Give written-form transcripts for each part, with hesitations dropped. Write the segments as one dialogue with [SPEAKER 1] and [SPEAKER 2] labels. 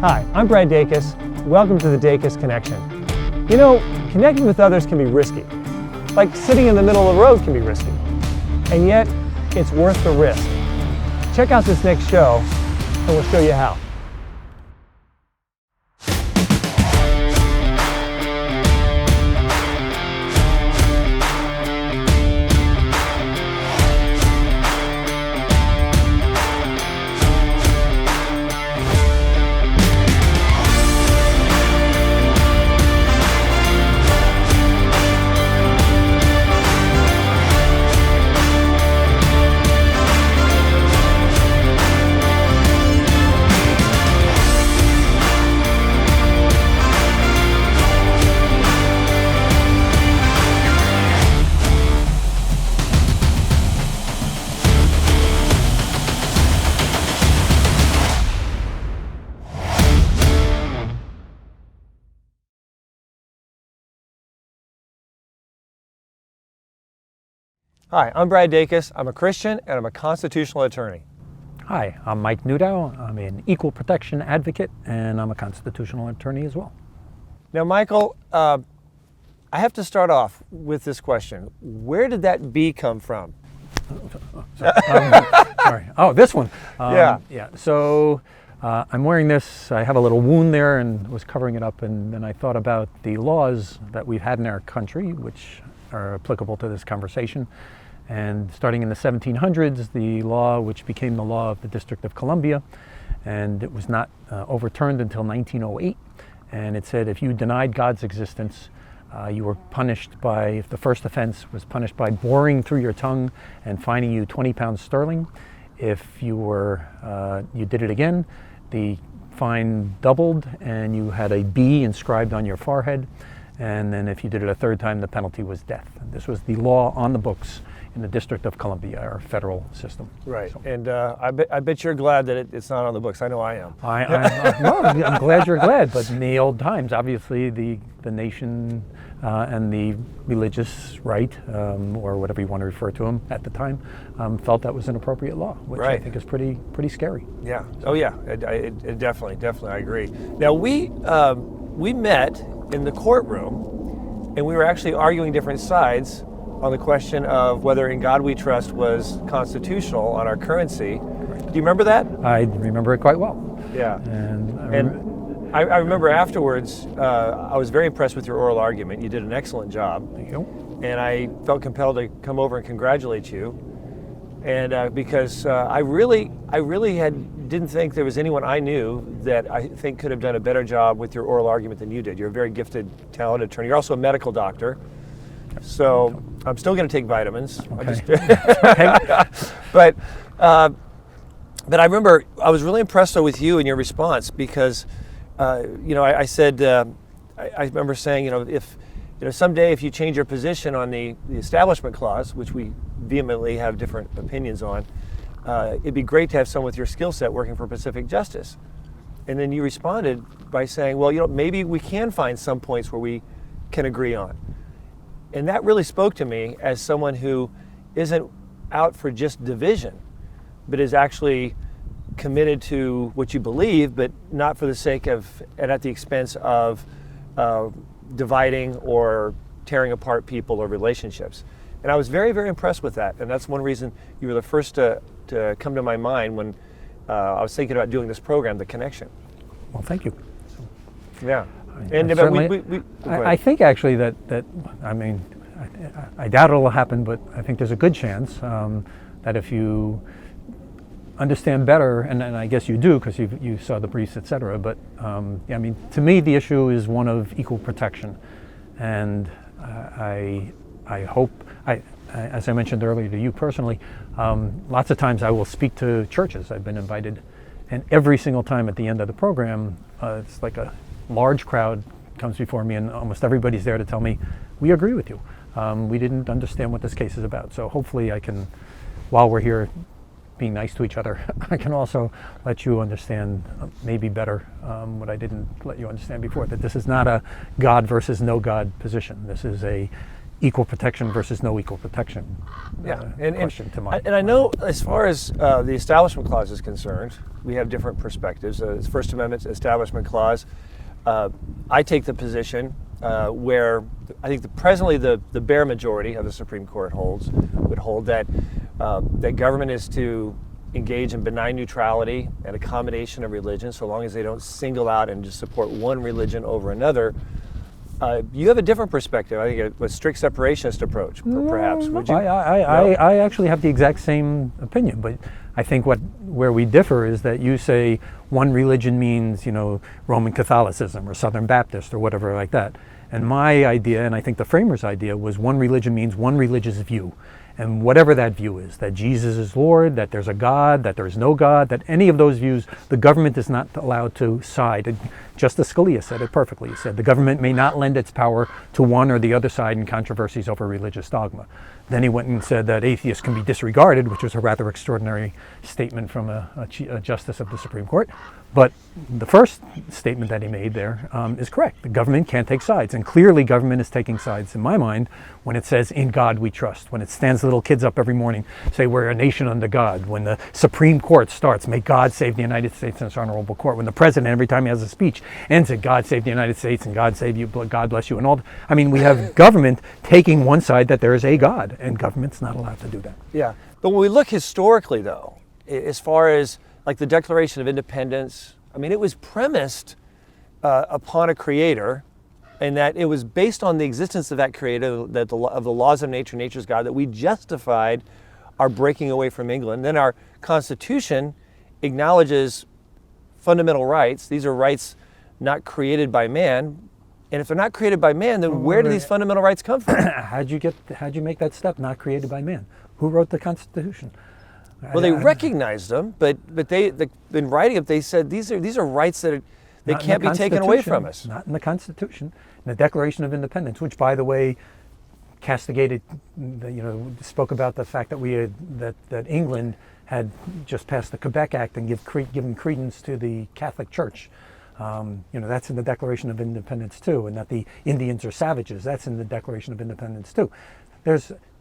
[SPEAKER 1] Hi, I'm Brad Dacus. Welcome to the Dacus Connection. You know, connecting with others can be risky. Like sitting in the middle of the road can be risky. And yet, it's worth the risk. Check out this next show, and we'll show you how. Hi, I'm Brad Dacus. I'm a Christian and I'm a constitutional attorney.
[SPEAKER 2] Hi, I'm Mike Newdow. I'm an equal protection advocate and I'm a constitutional attorney as well.
[SPEAKER 1] Now, Michael, I have to start off with this question. Where did that B come from?
[SPEAKER 2] Sorry. Oh, this one.
[SPEAKER 1] Yeah.
[SPEAKER 2] So I'm wearing this. I have a little wound there and was covering it up. And then I thought about the laws that we've had in our country, which are applicable to this conversation. And starting in the 1700s, the law, which became the law of the District of Columbia, and it was not overturned until 1908. And it said if you denied God's existence, you were punished by, if the first offense was punished by boring through your tongue and fining you 20 pounds sterling. If you did it again, the fine doubled and you had a B inscribed on your forehead. And then if you did it a third time, the penalty was death. And this was the law on the books in the District of Columbia, our federal system.
[SPEAKER 1] Right, so. And I bet you're glad that it's not on the books. I know I am.
[SPEAKER 2] I'm glad you're glad, but in the old times, obviously the nation and the religious right, or whatever you want to refer to them at the time, felt that was an appropriate law, which
[SPEAKER 1] right.
[SPEAKER 2] I think is pretty scary.
[SPEAKER 1] Yeah, oh yeah, it definitely, I agree. Now we met in the courtroom, and we were actually arguing different sides on the question of whether "In God We Trust" was constitutional on our currency. Correct. Do you remember that?
[SPEAKER 2] I remember it quite well.
[SPEAKER 1] Yeah. And I remember afterwards, I was very impressed with your oral argument. You did an excellent job.
[SPEAKER 2] Thank you.
[SPEAKER 1] And I felt compelled to come over and congratulate you. And because I really didn't think there was anyone I knew that I think could have done a better job with your oral argument than you did. You're a very gifted, talented attorney. You're also a medical doctor. So I'm still going to take vitamins.
[SPEAKER 2] Okay.
[SPEAKER 1] But I remember I was really impressed though with you and your response because, I said, I remember saying, if someday if you change your position on the Establishment Clause, which we vehemently have different opinions on, it'd be great to have someone with your skill set working for Pacific Justice. And then you responded by saying, well, maybe we can find some points where we can agree on. And that really spoke to me as someone who isn't out for just division, but is actually committed to what you believe, but not for the sake of and at the expense of dividing or tearing apart people or relationships. And I was very, very impressed with that. And that's one reason you were the first to come to my mind when I was thinking about doing this program, The Connection.
[SPEAKER 2] Well, thank you.
[SPEAKER 1] Yeah.
[SPEAKER 2] And I think actually that I doubt it'll happen, but I think there's a good chance that if you understand better, and I guess you do because you saw the briefs, etc. But to me, the issue is one of equal protection, and I hope, as I mentioned earlier to you personally, lots of times I will speak to churches. I've been invited, and every single time at the end of the program, it's like a large crowd comes before me, and almost everybody's there to tell me, we agree with you. We didn't understand what this case is about. So hopefully I can, while we're here being nice to each other, I can also let you understand maybe better what I didn't let you understand before, that this is not a God versus no God position. This is a equal protection versus no equal protection question to mind.
[SPEAKER 1] And I know as far as the Establishment Clause is concerned, we have different perspectives. It's First Amendment Establishment Clause. I take the position where I think presently the bare majority of the Supreme Court would hold that that government is to engage in benign neutrality and accommodation of religion, so long as they don't single out and just support one religion over another. You have a different perspective. I think a strict separationist approach, perhaps. Would you?
[SPEAKER 2] I actually have the exact same opinion, but I think where we differ is that you say one religion means, Roman Catholicism or Southern Baptist or whatever like that. And my idea, and I think the framers' idea, was one religion means one religious view. And whatever that view is, that Jesus is Lord, that there's a God, that there is no God, that any of those views, the government is not allowed to side. And Justice Scalia said it perfectly. He said the government may not lend its power to one or the other side in controversies over religious dogma. Then he went and said that atheists can be disregarded, which was a rather extraordinary statement from a justice of the Supreme Court. But the first statement that he made there is correct. The government can't take sides. And clearly government is taking sides, in my mind, when it says, in God we trust. When it stands little kids up every morning, say, we're a nation under God. When the Supreme Court starts, may God save the United States in its honorable court. When the president, every time he has a speech, ends it, God save the United States and God save you, God bless you. And all. We have government taking one side that there is a God, and government's not allowed to do that.
[SPEAKER 1] Yeah. But when we look historically, though, as far as like the Declaration of Independence, it was premised upon a creator, and that it was based on the existence of that creator, of the laws of nature, nature's God, that we justified our breaking away from England. Then our Constitution acknowledges fundamental rights. These are rights not created by man. And if they're not created by man, then where do these fundamental rights come from?
[SPEAKER 2] How'd you make that step, not created by man? Who wrote the Constitution?
[SPEAKER 1] Well, they recognized them, but in writing it, they said these are rights that can't be taken away from us.
[SPEAKER 2] Not in the Constitution. In the Declaration of Independence, which, by the way, castigated, spoke about the fact that that England had just passed the Quebec Act and given credence to the Catholic Church. That's in the Declaration of Independence too, and that the Indians are savages. That's in the Declaration of Independence too.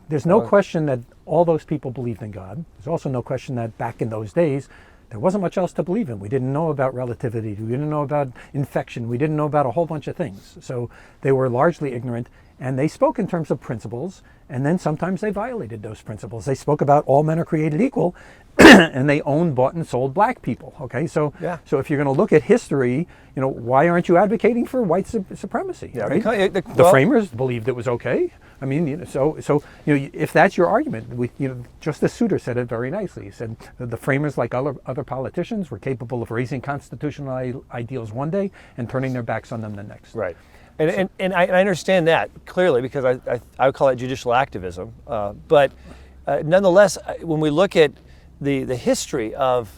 [SPEAKER 2] There's no question that all those people believed in God. There's also no question that back in those days, there wasn't much else to believe in. We didn't know about relativity. We didn't know about infection. We didn't know about a whole bunch of things. So they were largely ignorant, and they spoke in terms of principles, and then sometimes they violated those principles. They spoke about all men are created equal, and they owned, bought, and sold black people. Okay, so if you're going to look at history, why aren't you advocating for white supremacy?
[SPEAKER 1] Yeah,
[SPEAKER 2] right? The framers believed it was okay. If that's your argument, Justice Souter said it very nicely. He said the framers, like other politicians, were capable of raising constitutional ideals one day and turning their backs on them the next.
[SPEAKER 1] Right. And I understand that clearly, because I would call it judicial activism. But nonetheless, when we look at the history of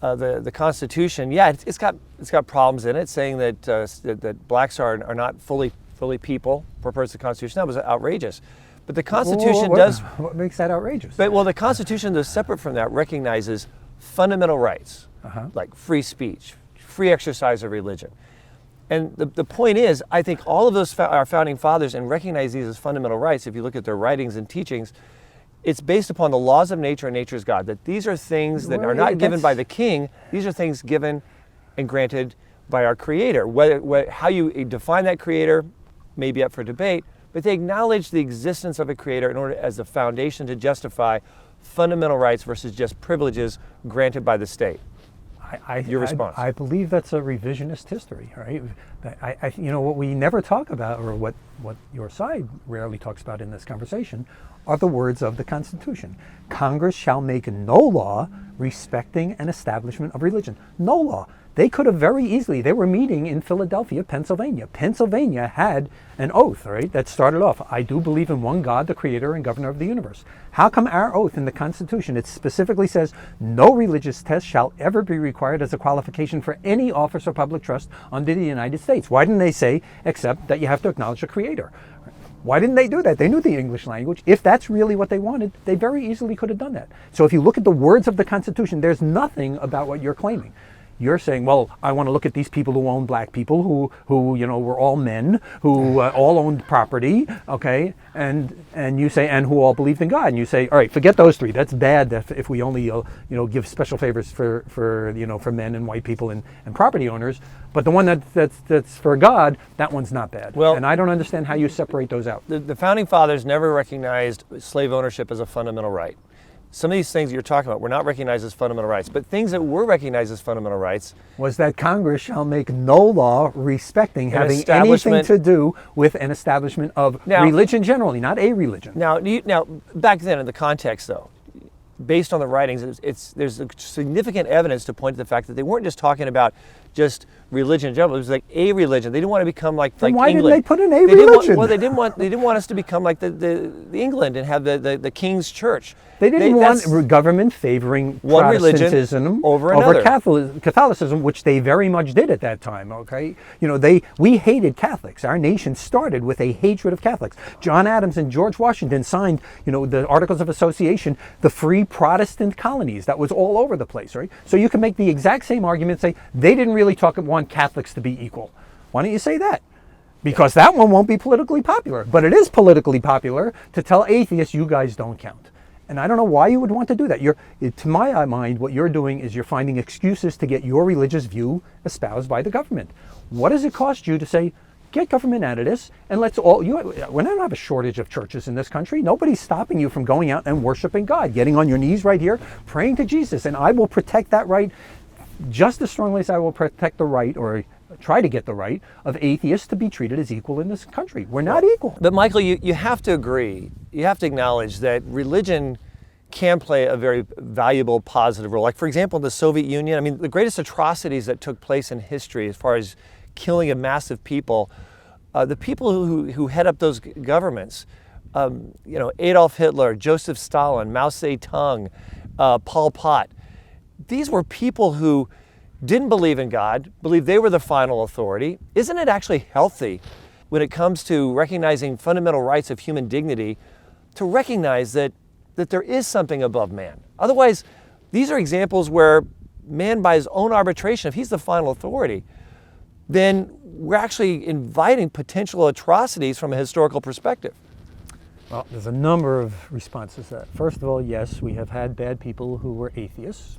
[SPEAKER 1] the Constitution, it's got problems in it, saying that blacks are not fully people for purpose of the Constitution. That was outrageous. But the Constitution does.
[SPEAKER 2] What makes that outrageous?
[SPEAKER 1] But the Constitution, though separate from that, recognizes fundamental rights like free speech, free exercise of religion. And the point is, I think all of those our founding fathers and recognize these as fundamental rights. If you look at their writings and teachings, it's based upon the laws of nature and nature's God. That these are things that are not given by the king. These are things given and granted by our Creator. How you define that Creator may be up for debate, but they acknowledge the existence of a Creator in order as the foundation to justify fundamental rights versus just privileges granted by the state. Your response?
[SPEAKER 2] I believe that's a revisionist history, right? What we never talk about, or what your side rarely talks about in this conversation, are the words of the Constitution. Congress shall make no law respecting an establishment of religion. No law. They could have very easily, they were meeting in Philadelphia, Pennsylvania. Pennsylvania had an oath, right, that started off, I do believe in one God, the creator and governor of the universe. How come our oath in the Constitution, it specifically says, no religious test shall ever be required as a qualification for any office or public trust under the United States? Why didn't they say, except that you have to acknowledge a creator? Why didn't they do that? They knew the English language. If that's really what they wanted, they very easily could have done that. So if you look at the words of the Constitution, there's nothing about what you're claiming. You're saying, well, I want to look at these people who own black people, who were all men, who all owned property, okay, and you say, and who all believed in God, and you say, all right, forget those three. That's bad if we only give special favors for men and white people and property owners. But the one that's for God, that one's not bad.
[SPEAKER 1] Well,
[SPEAKER 2] and I don't understand how you separate those out.
[SPEAKER 1] The founding fathers never recognized slave ownership as a fundamental right. Some of these things you're talking about were not recognized as fundamental rights, but things that were recognized as fundamental rights
[SPEAKER 2] was that Congress shall make no law respecting having anything to do with an establishment of religion generally, not a religion.
[SPEAKER 1] Now, back then in the context though, based on the writings, there's significant evidence to point to the fact that they weren't just talking about just religion in general. It was like a religion. They didn't want to become like
[SPEAKER 2] why
[SPEAKER 1] England.
[SPEAKER 2] Did they put in a religion?
[SPEAKER 1] They didn't want us to become like the England and have the King's Church.
[SPEAKER 2] They didn't want government favoring
[SPEAKER 1] one
[SPEAKER 2] Protestantism
[SPEAKER 1] religion over another.
[SPEAKER 2] Catholicism, which they very much did at that time. Okay, we hated Catholics. Our nation started with a hatred of Catholics. John Adams and George Washington signed, the Articles of Association, the free Protestant colonies. That was all over the place, right? So you can make the exact same argument, say they didn't really want Catholics to be equal. Why don't you say that? Because that one won't be politically popular. But it is politically popular to tell atheists, you guys don't count. And I don't know why you would want to do that. To my mind, what you're doing is you're finding excuses to get your religious view espoused by the government. What does it cost you to say, get government out of this, and let's all, we don't have a shortage of churches in this country. Nobody's stopping you from going out and worshiping God, getting on your knees right here, praying to Jesus. And I will protect that right just as strongly as I will protect the right, or try to get the right, of atheists to be treated as equal in this country. We're not equal.
[SPEAKER 1] But Michael, you have to agree, you have to acknowledge that religion can play a very valuable, positive role. Like, for example, in the Soviet Union, I mean, the greatest atrocities that took place in history as far as killing of massive people, the people who head up those governments, Adolf Hitler, Joseph Stalin, Mao Zedong, Pol Pot, these were people who didn't believe in God, believed they were the final authority. Isn't it actually healthy when it comes to recognizing fundamental rights of human dignity to recognize that there is something above man? Otherwise, these are examples where man, by his own arbitration, if he's the final authority, then we're actually inviting potential atrocities from a historical perspective.
[SPEAKER 2] Well, there's a number of responses to that. First of all, yes, we have had bad people who were atheists.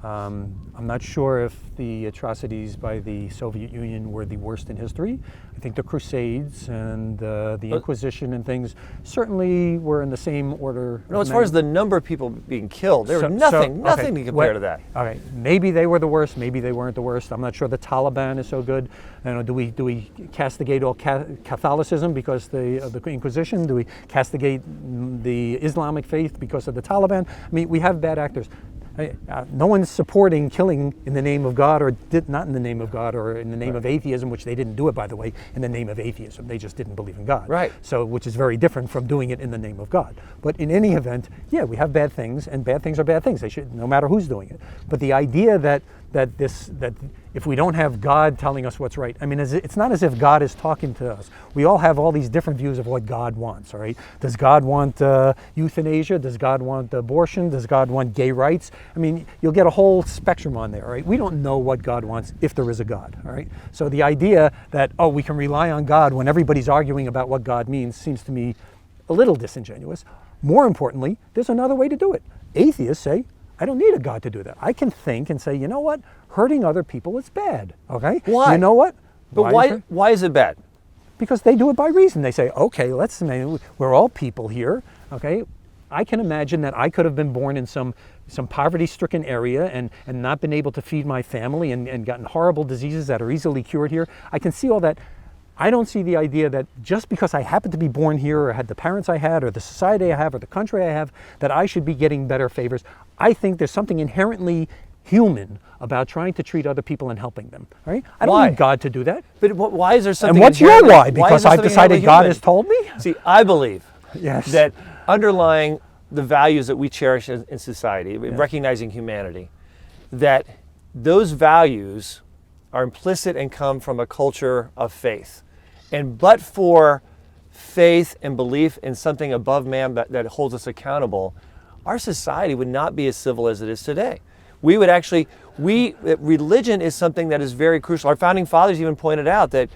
[SPEAKER 2] I'm not sure if the atrocities by the Soviet Union were the worst in history. I think the Crusades and the Inquisition and things certainly were in the same order.
[SPEAKER 1] No, as far as the number of people being killed, there was nothing to compare to that.
[SPEAKER 2] All right, maybe they were the worst, maybe they weren't the worst. I'm not sure the Taliban is so good. Do we castigate all Catholicism because of the Inquisition? Do we castigate the Islamic faith because of the Taliban? I mean, we have bad actors. No one's supporting killing in the name of God, or not in the name of God, or in the name of atheism, which they didn't do it, by the way, in the name of atheism. They just didn't believe in God.
[SPEAKER 1] Right.
[SPEAKER 2] So, which is very different from doing it in the name of God. But in any event, yeah, we have bad things, and bad things are bad things. They should, no matter who's doing it. But the idea that if we don't have God telling us what's right, I mean, it's not as if God is talking to us. We all have all these different views of what God wants, all right? Does God want euthanasia? Does God want abortion? Does God want gay rights? I mean, you'll get a whole spectrum on there, all right? We don't know what God wants if there is a God, all right? So the idea that, we can rely on God when everybody's arguing about what God means seems to me a little disingenuous. More importantly, there's another way to do it. Atheists say, I don't need a God to do that. I can think and say, you know what? Hurting other people is bad, okay?
[SPEAKER 1] Why?
[SPEAKER 2] You know what?
[SPEAKER 1] But why is it bad?
[SPEAKER 2] Because they do it by reason. They say, okay, we're all people here, okay? I can imagine that I could have been born in some poverty-stricken area and not been able to feed my family and gotten horrible diseases that are easily cured here. I can see all that. I don't see the idea that just because I happen to be born here or had the parents I had or the society I have or the country I have, that I should be getting better favors. I think there's something inherently human about trying to treat other people and helping them. Right? I don't need God to do that.
[SPEAKER 1] But why is there something?
[SPEAKER 2] And what's your why? Because I've decided God has told me?
[SPEAKER 1] See, I believe
[SPEAKER 2] yes.
[SPEAKER 1] that underlying the values that we cherish in society, recognizing humanity, that those values are implicit and come from a culture of faith. And but for faith and belief in something above man that holds us accountable, our society would not be as civil as it is today. We would actually, religion is something that is very crucial. Our founding fathers even pointed out that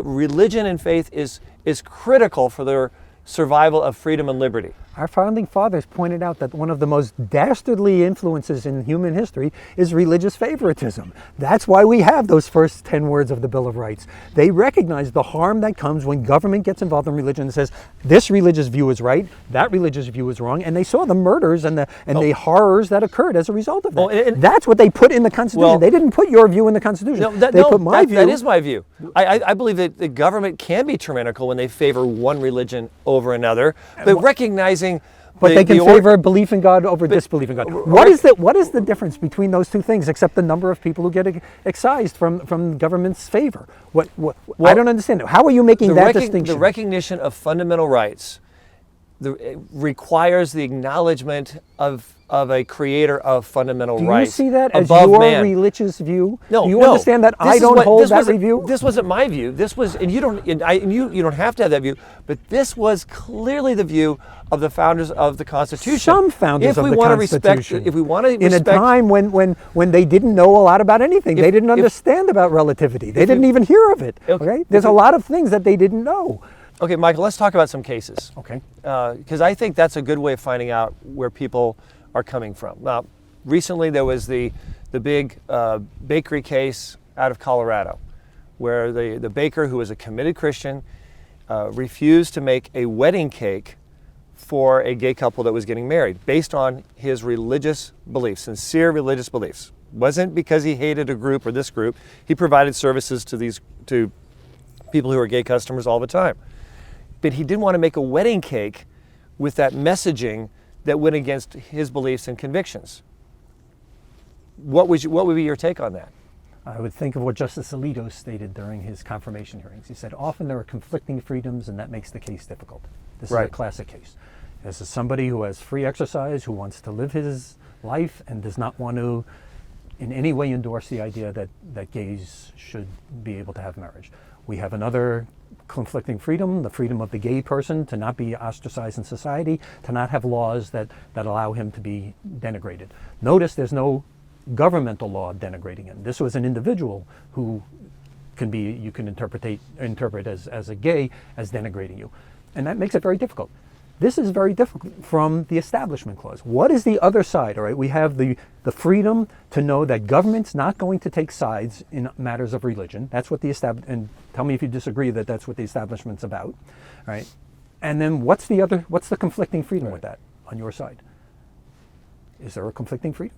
[SPEAKER 1] religion and faith is critical for their survival of freedom and liberty.
[SPEAKER 2] Our founding fathers pointed out that one of the most dastardly influences in human history is religious favoritism. That's why we have those first 10 words of the Bill of Rights. They recognize the harm that comes when government gets involved in religion and says, this religious view is right, that religious view is wrong, and they saw the murders and the horrors that occurred as a result of that.
[SPEAKER 1] Oh, and
[SPEAKER 2] that's what they put in the Constitution.
[SPEAKER 1] Well,
[SPEAKER 2] they didn't put your view in the Constitution. They put my view.
[SPEAKER 1] That is my view. I believe that the government can be tyrannical when they favor one religion over another, but recognizing
[SPEAKER 2] but they can favor belief in God over disbelief in God. What is the difference between those two things, except the number of people who get excised from government's favor? I don't understand. How are you making that distinction?
[SPEAKER 1] The recognition of fundamental rights requires the acknowledgement of a creator of fundamental rights.
[SPEAKER 2] Do you see that as
[SPEAKER 1] your
[SPEAKER 2] religious view?
[SPEAKER 1] No,
[SPEAKER 2] Do you understand that I don't hold that view?
[SPEAKER 1] This wasn't my view. This was, and you don't have to have that view, but this was clearly the view of the founders of the Constitution.
[SPEAKER 2] Some founders of the Constitution.
[SPEAKER 1] If we want to
[SPEAKER 2] in a time when they didn't know a lot about anything, they didn't understand about relativity. They didn't even hear of it. Okay, there's a lot of things that they didn't know.
[SPEAKER 1] Okay, Michael, let's talk about some cases.
[SPEAKER 2] Okay.
[SPEAKER 1] Because I think that's a good way of finding out where people are coming from. Now, recently there was the big bakery case out of Colorado, where the baker, who was a committed Christian, refused to make a wedding cake for a gay couple that was getting married based on his religious beliefs, sincere religious beliefs. Wasn't because he hated a group or this group. He provided services to people who are gay customers all the time. But he didn't want to make a wedding cake with that messaging that went against his beliefs and convictions. What would be your take on that?
[SPEAKER 2] I would think of what Justice Alito stated during his confirmation hearings. He said, often there are conflicting freedoms, and that makes the case difficult. This is a classic case. This is somebody who has free exercise, who wants to live his life and does not want to in any way endorse the idea that gays should be able to have marriage. We have another conflicting freedom, the freedom of the gay person to not be ostracized in society, to not have laws that allow him to be denigrated. Notice there's no governmental law denigrating him. This was an individual who you can interpret as a gay as denigrating you. And that makes it very difficult. This is very difficult from the Establishment Clause. What is the other side? All right, we have the freedom to know that government's not going to take sides in matters of religion. That's what and tell me if you disagree that that's what the establishment's about, right? And then what's the conflicting freedom with that on your side? Is there a conflicting freedom?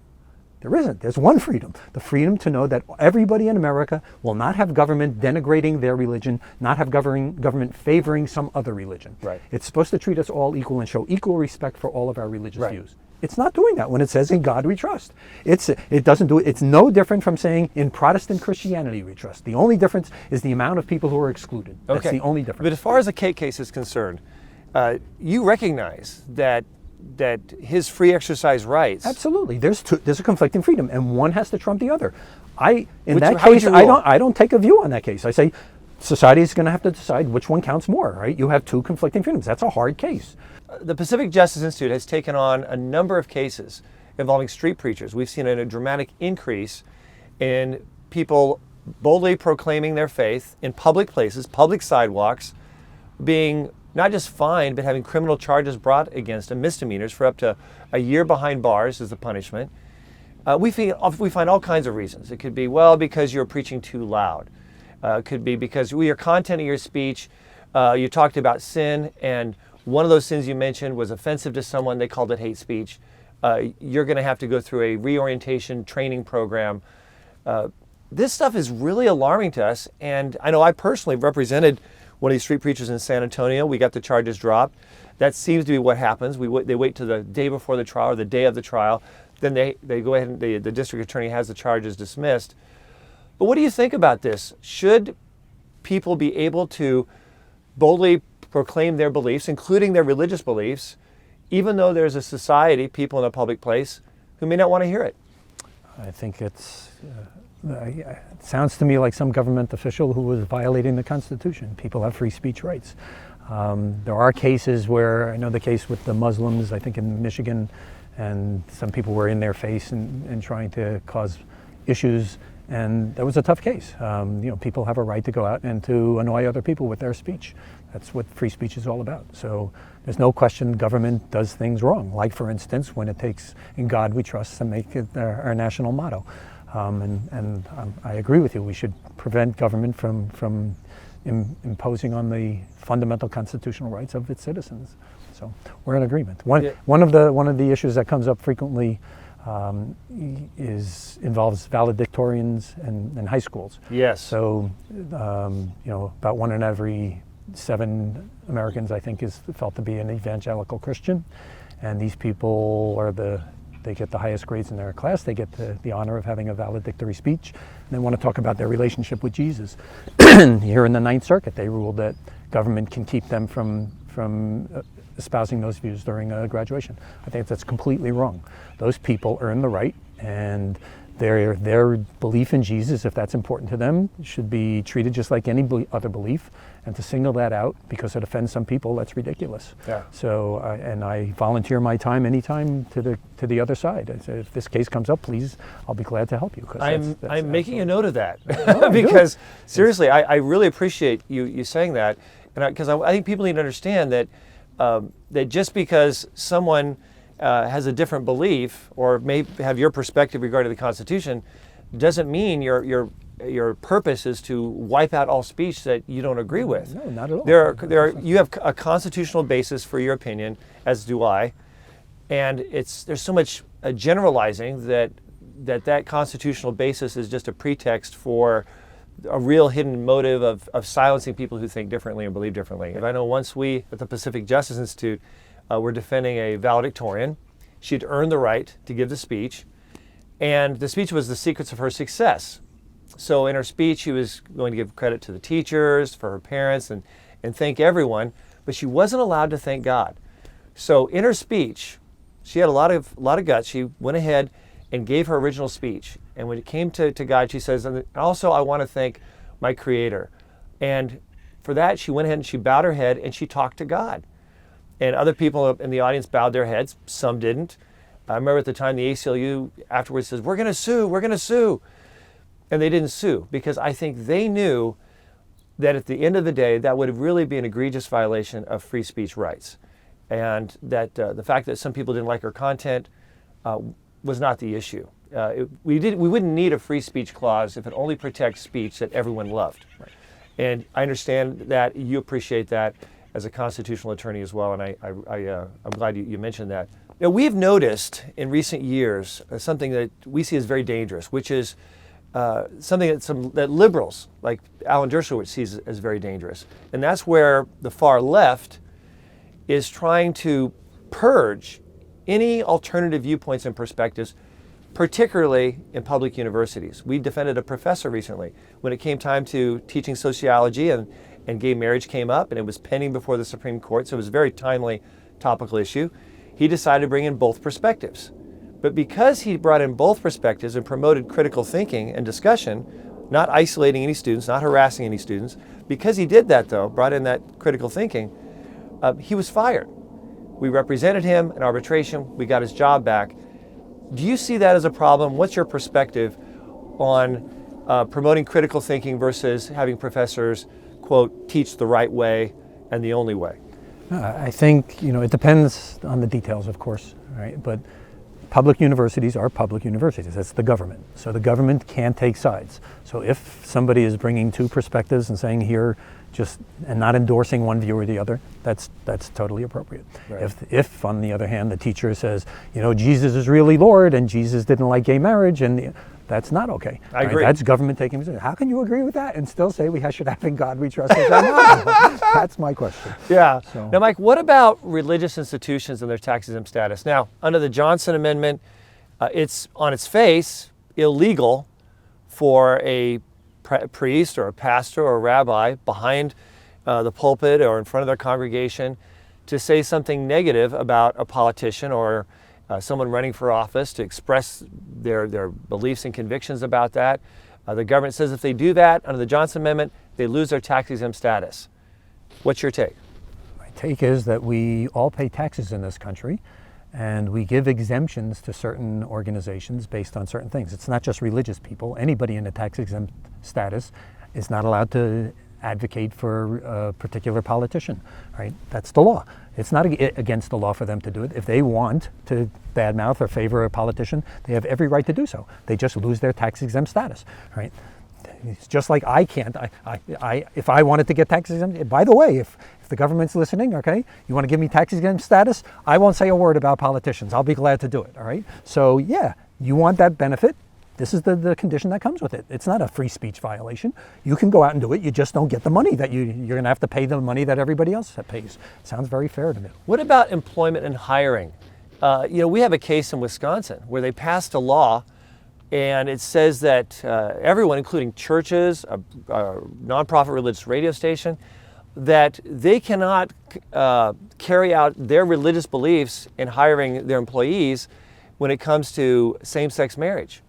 [SPEAKER 2] There isn't. There's one freedom. The freedom to know that everybody in America will not have government denigrating their religion, not have government favoring some other religion.
[SPEAKER 1] Right.
[SPEAKER 2] It's supposed to treat us all equal and show equal respect for all of our religious views. It's not doing that when it says in God we trust. It doesn't do it. It's no different from saying in Protestant Christianity we trust. The only difference is the amount of people who are excluded. That's the only difference.
[SPEAKER 1] But as far as the cake case is concerned, you recognize that his free exercise rights.
[SPEAKER 2] Absolutely, there's a conflicting freedom, and one has to trump the other. I don't take a view on that case. I say society is going to have to decide which one counts more. Right? You have two conflicting freedoms. That's a hard case.
[SPEAKER 1] The Pacific Justice Institute has taken on a number of cases involving street preachers. We've seen a dramatic increase in people boldly proclaiming their faith in public places, public sidewalks, being not just fined, but having criminal charges brought against them, misdemeanors, for up to a year behind bars as the punishment. We find all kinds of reasons. It could be, because you're preaching too loud. It could be because your content of your speech, you talked about sin, and one of those sins you mentioned was offensive to someone. They called it hate speech. You're going to have to go through a reorientation training program. This stuff is really alarming to us, and I know I personally represented one of these street preachers in San Antonio. We got the charges dropped. That seems to be what happens. They wait till the day before the trial or the day of the trial. Then they go ahead and the district attorney has the charges dismissed. But what do you think about this? Should people be able to boldly proclaim their beliefs, including their religious beliefs, even though there's a society, people in a public place, who may not want to hear it?
[SPEAKER 2] I think it sounds to me like some government official who was violating the Constitution. People have free speech rights. There are cases where, I know the case with the Muslims, I think in Michigan, and some people were in their face and trying to cause issues, and that was a tough case. People have a right to go out and to annoy other people with their speech. That's what free speech is all about. So there's no question government does things wrong, like for instance when it takes "In God We Trust" to make it our national motto. I agree with you, we should prevent government from imposing on the fundamental constitutional rights of its citizens. So we're in agreement. One of the issues that comes up frequently involves valedictorians and high schools.
[SPEAKER 1] Yes.
[SPEAKER 2] So about 1 in every 7 Americans, I think, is felt to be an evangelical Christian, and these people they get the highest grades in their class. They get the honor of having a valedictory speech. And they want to talk about their relationship with Jesus. Here in the Ninth Circuit, they ruled that government can keep them from espousing those views during graduation. I think that's completely wrong. Those people earn the right, and their belief in Jesus, if that's important to them, should be treated just like any other belief. And to single that out because it offends some people, that's ridiculous.
[SPEAKER 1] Yeah.
[SPEAKER 2] So, and I volunteer my time anytime to the other side. I say, if this case comes up, please, I'll be glad to help you.
[SPEAKER 1] I'm making a note of that because seriously, I really appreciate you saying that, and because I think people need to understand that that just because someone has a different belief or may have your perspective regarding the Constitution doesn't mean your purpose is to wipe out all speech that you don't agree with.
[SPEAKER 2] No, not at all.
[SPEAKER 1] You have a constitutional basis for your opinion, as do I, and there's so much generalizing that constitutional basis is just a pretext for a real hidden motive of silencing people who think differently and believe differently. And I know once we at the Pacific Justice Institute were defending a valedictorian, she had earned the right to give the speech, and the speech was the secrets of her success. So in her speech, she was going to give credit to the teachers, for her parents, and thank everyone, but she wasn't allowed to thank God. So in her speech, she had a lot of guts. She went ahead and gave her original speech. And when it came to God, she says, and also I want to thank my Creator. And for that, she went ahead and she bowed her head and she talked to God. And other people in the audience bowed their heads. Some didn't. I remember at the time the ACLU afterwards says, we're going to sue. And they didn't sue because I think they knew that at the end of the day, that would really be an egregious violation of free speech rights. And that the fact that some people didn't like her content was not the issue. We wouldn't need a free speech clause if it only protects speech that everyone loved. Right. And I understand that you appreciate that as a constitutional attorney as well, and I'm glad you mentioned that. Now, we've noticed in recent years something that we see as very dangerous, which is something that liberals like Alan Dershowitz sees as very dangerous. And that's where the far left is trying to purge any alternative viewpoints and perspectives, particularly in public universities. We defended a professor recently when it came time to teaching sociology and gay marriage came up and it was pending before the Supreme Court, so it was a very timely topical issue. He decided to bring in both perspectives. But because he brought in both perspectives and promoted critical thinking and discussion, not isolating any students, not harassing any students, because he did that though, brought in that critical thinking, he was fired. We represented him in arbitration, we got his job back. Do you see that as a problem? What's your perspective on promoting critical thinking versus having professors, quote, teach the right way and the only way?
[SPEAKER 2] I think, it depends on the details, of course, right? But public universities are public universities. That's the government. So the government can take sides. So if somebody is bringing two perspectives and saying here, and not endorsing one view or the other, that's totally appropriate. Right. If on the other hand, the teacher says, Jesus is really Lord and Jesus didn't like gay marriage, and that's not okay.
[SPEAKER 1] I agree.
[SPEAKER 2] That's government taking. How can you agree with that and still say we should have in God we trust? That's my question.
[SPEAKER 1] Yeah.
[SPEAKER 2] So.
[SPEAKER 1] Now, Mike, what about religious institutions and their tax-exempt status? Now, under the Johnson Amendment, it's on its face illegal for a priest or a pastor or a rabbi behind the pulpit or in front of their congregation to say something negative about a politician or someone running for office, to express their beliefs and convictions about that. The government says if they do that under the Johnson Amendment, they lose their tax-exempt status. What's your take?
[SPEAKER 2] take is that we all pay taxes in this country, and we give exemptions to certain organizations based on certain things. It's not just religious people. Anybody in a tax-exempt status is not allowed to advocate for a particular politician, right? That's the law. It's not against the law for them to do it. If they want to badmouth or favor a politician, they have every right to do so. They just lose their tax-exempt status, right? It's just like I can't. If I wanted to get tax exempt, by the way, if the government's listening, okay, you want to give me tax exempt status, I won't say a word about politicians. I'll be glad to do it, all right? So yeah, you want that benefit. This is the condition that comes with it. It's not a free speech violation. You can go out and do it. You just don't get the money that you're going to have to pay the money that everybody else pays. Sounds very fair to me.
[SPEAKER 1] What about employment and hiring? We have a case in Wisconsin where they passed a law, and it says that everyone, including churches, a nonprofit religious radio station, that they cannot carry out their religious beliefs in hiring their employees when it comes to same-sex marriage.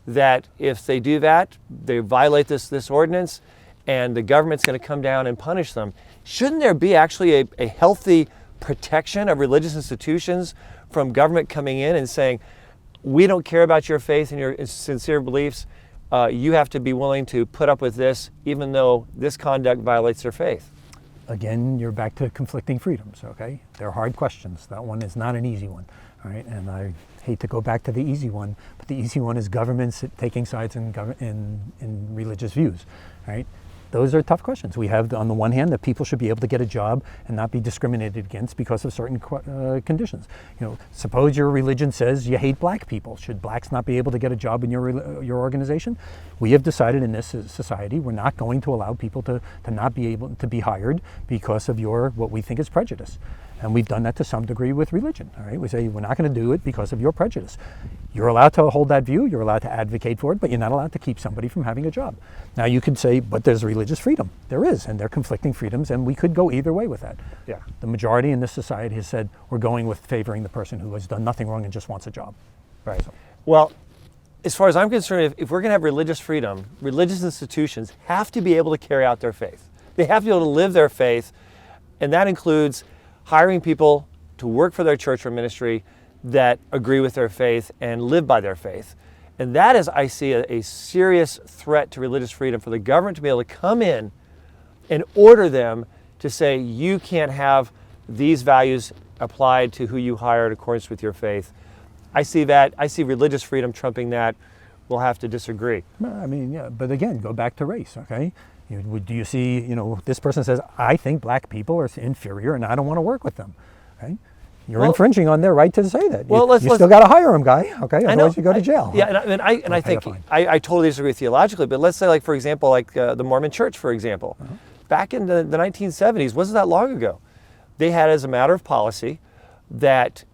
[SPEAKER 1] That if they do that, they violate this ordinance, and the government's going to come down and punish them. Shouldn't there be actually a healthy protection of religious institutions from government coming in and saying, we don't care about your faith and your sincere beliefs. You have to be willing to put up with this, even though this conduct violates their faith?
[SPEAKER 2] Again, you're back to conflicting freedoms, okay? They're hard questions. That one is not an easy one, all right? And I hate to go back to the easy one, but the easy one is governments taking sides in religious views, right? Those are tough questions. We have, on the one hand, that people should be able to get a job and not be discriminated against because of certain conditions. Suppose your religion says you hate black people. Should blacks not be able to get a job in your organization? We have decided in this society we're not going to allow people to not be able to be hired because of what we think is prejudice. And we've done that to some degree with religion, all right? We say we're not going to do it because of your prejudice. You're allowed to hold that view, you're allowed to advocate for it, but you're not allowed to keep somebody from having a job. Now you could say, but there's religious freedom. There is, and they're conflicting freedoms, and we could go either way with that.
[SPEAKER 1] Yeah.
[SPEAKER 2] The majority in this society has said we're going with favoring the person who has done nothing wrong and just wants a job.
[SPEAKER 1] Right. Well, as far as I'm concerned, if we're going to have religious freedom, religious institutions have to be able to carry out their faith. They have to be able to live their faith, and that includes hiring people to work for their church or ministry that agree with their faith and live by their faith. And that is, I see, a serious threat to religious freedom for the government to be able to come in and order them to say, you can't have these values applied to who you hire in accordance with your faith. I see that. I see religious freedom trumping that. We'll have to disagree.
[SPEAKER 2] I mean, yeah, but again, go back to race, okay? Do you see, this person says, I think black people are inferior and I don't want to work with them, okay? You're infringing on their right to say that.
[SPEAKER 1] Well,
[SPEAKER 2] you still got to hire them, guy, okay? Otherwise you go to jail.
[SPEAKER 1] Yeah, and I think, I totally disagree theologically, but let's say, for example, the Mormon Church, for example. Back in the 1970s, wasn't that long ago, they had as a matter of policy that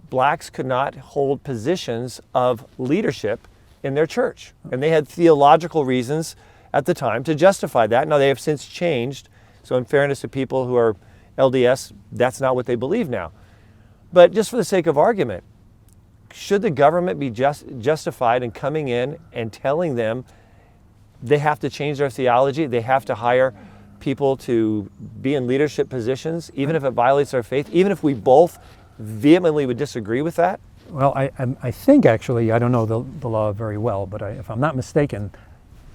[SPEAKER 1] blacks could not hold positions of leadership in their church. And they had theological reasons at the time to justify that. Now they have since changed, so in fairness to people who are LDS, that's not what they believe now. But just for the sake of argument, should the government be justified in coming in and telling them they have to change their theology, they have to hire people to be in leadership positions, even if it violates their faith, even if we both vehemently would disagree with that?
[SPEAKER 2] Well, I think actually, I don't know the law very well, but if I'm not mistaken,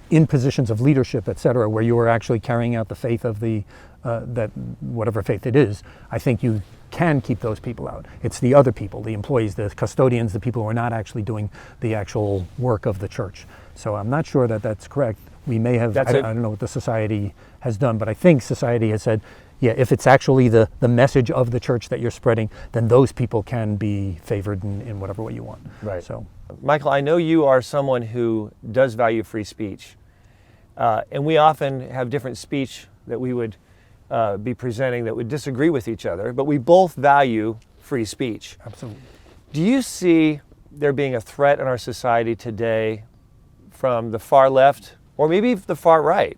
[SPEAKER 2] in positions of leadership, et cetera, where you are actually carrying out the faith of that whatever faith it is, I think you can keep those people out. It's the other people, the employees, the custodians, the people who are not actually doing the actual work of the church. So I'm not sure that that's correct. We may have, I don't know what the society has done, but I think society has said, yeah, if it's actually the message of the church that you're spreading, then those people can be favored in whatever way you want.
[SPEAKER 1] Right.
[SPEAKER 2] So,
[SPEAKER 1] Michael, I know you are someone who does value free speech. And we often have different speech that we would be presenting that would disagree with each other, but we both value free speech.
[SPEAKER 2] absolutely.
[SPEAKER 1] Do you see there being a threat in our society today from the far left or maybe the far right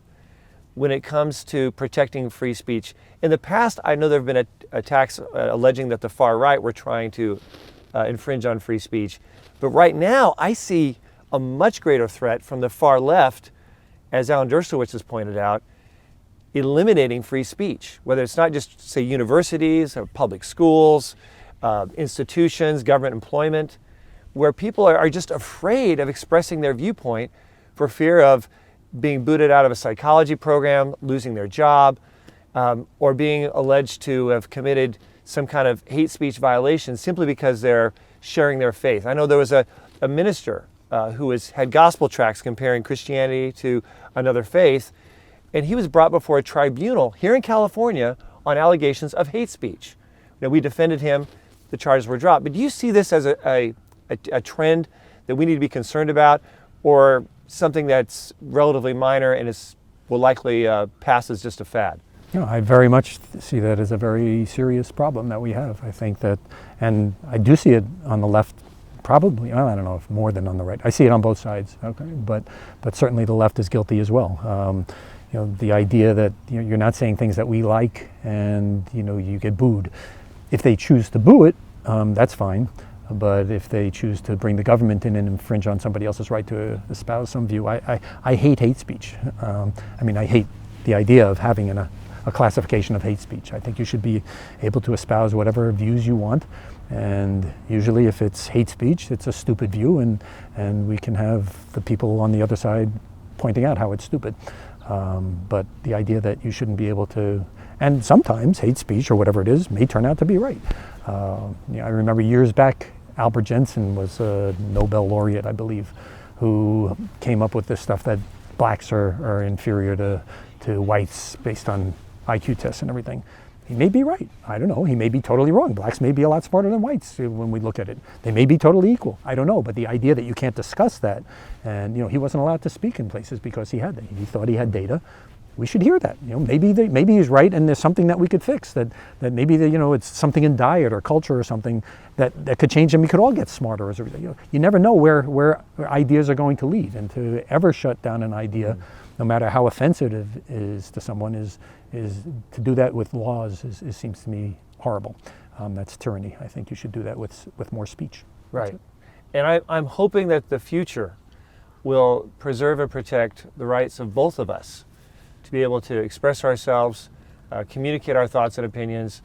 [SPEAKER 1] when it comes to protecting free speech? In the past, I know there have been attacks alleging that the far right were trying to infringe on free speech. But right now, I see a much greater threat from the far left, as Alan Dershowitz has pointed out, eliminating free speech, whether it's not just, say, universities or public schools, institutions, government employment, where people are just afraid of expressing their viewpoint for fear of being booted out of a psychology program, losing their job, or being alleged to have committed some kind of hate speech violation simply because they're sharing their faith. I know there was a minister who had gospel tracts comparing Christianity to another faith, and he was brought before a tribunal here in California on allegations of hate speech. We defended him, the charges were dropped. But do you see this as a trend that we need to be concerned about, or something that's relatively minor and will likely pass as just a fad?
[SPEAKER 2] I very much see that as a very serious problem that we have. I think that, and I do see it on the left, probably, I don't know if more than on the right. I see it on both sides, okay? But certainly the left is guilty as well. The idea that you're not saying things that we like, and you get booed. If they choose to boo it, that's fine. But if they choose to bring the government in and infringe on somebody else's right to espouse some view, I hate speech. I hate the idea of having a classification of hate speech. I think you should be able to espouse whatever views you want, and usually if it's hate speech, it's a stupid view, and we can have the people on the other side pointing out how it's stupid. But the idea that you shouldn't be able to, and sometimes hate speech or whatever it is may turn out to be right. I remember years back, Albert Jensen was a Nobel laureate, I believe, who came up with this stuff that blacks are inferior to whites based on IQ tests and everything. He may be right. I don't know. He may be totally wrong. Blacks may be a lot smarter than whites when we look at it. They may be totally equal. I don't know. But the idea that you can't discuss that, and he wasn't allowed to speak in places because he thought he had data. We should hear that. Maybe he's right, and there's something that we could fix. That maybe it's something in diet or culture or something that could change, and we could all get smarter as a result. You never know where ideas are going to lead, and to ever shut down an idea, no matter how offensive it is to someone, is to do that with laws seems to me horrible. That's tyranny. I think you should do that with more speech.
[SPEAKER 1] Right. And I'm hoping that the future will preserve and protect the rights of both of us to be able to express ourselves, communicate our thoughts and opinions,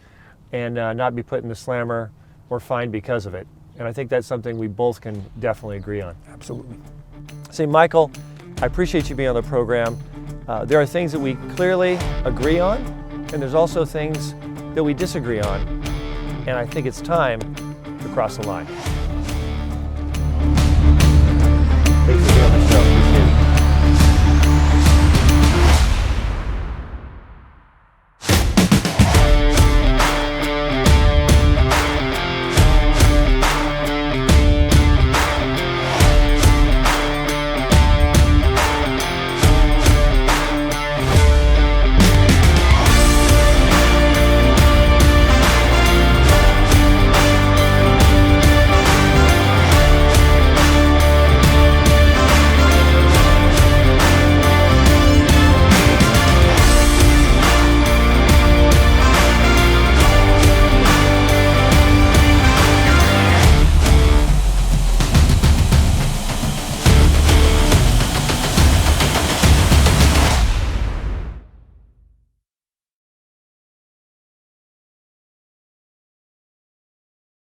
[SPEAKER 1] and not be put in the slammer or fined because of it. And I think that's something we both can definitely agree on.
[SPEAKER 2] Absolutely.
[SPEAKER 1] Say, Michael, I appreciate you being on the program. There are things that we clearly agree on, and there's also things that we disagree on. And I think it's time to cross the line. Thanks for being on the show.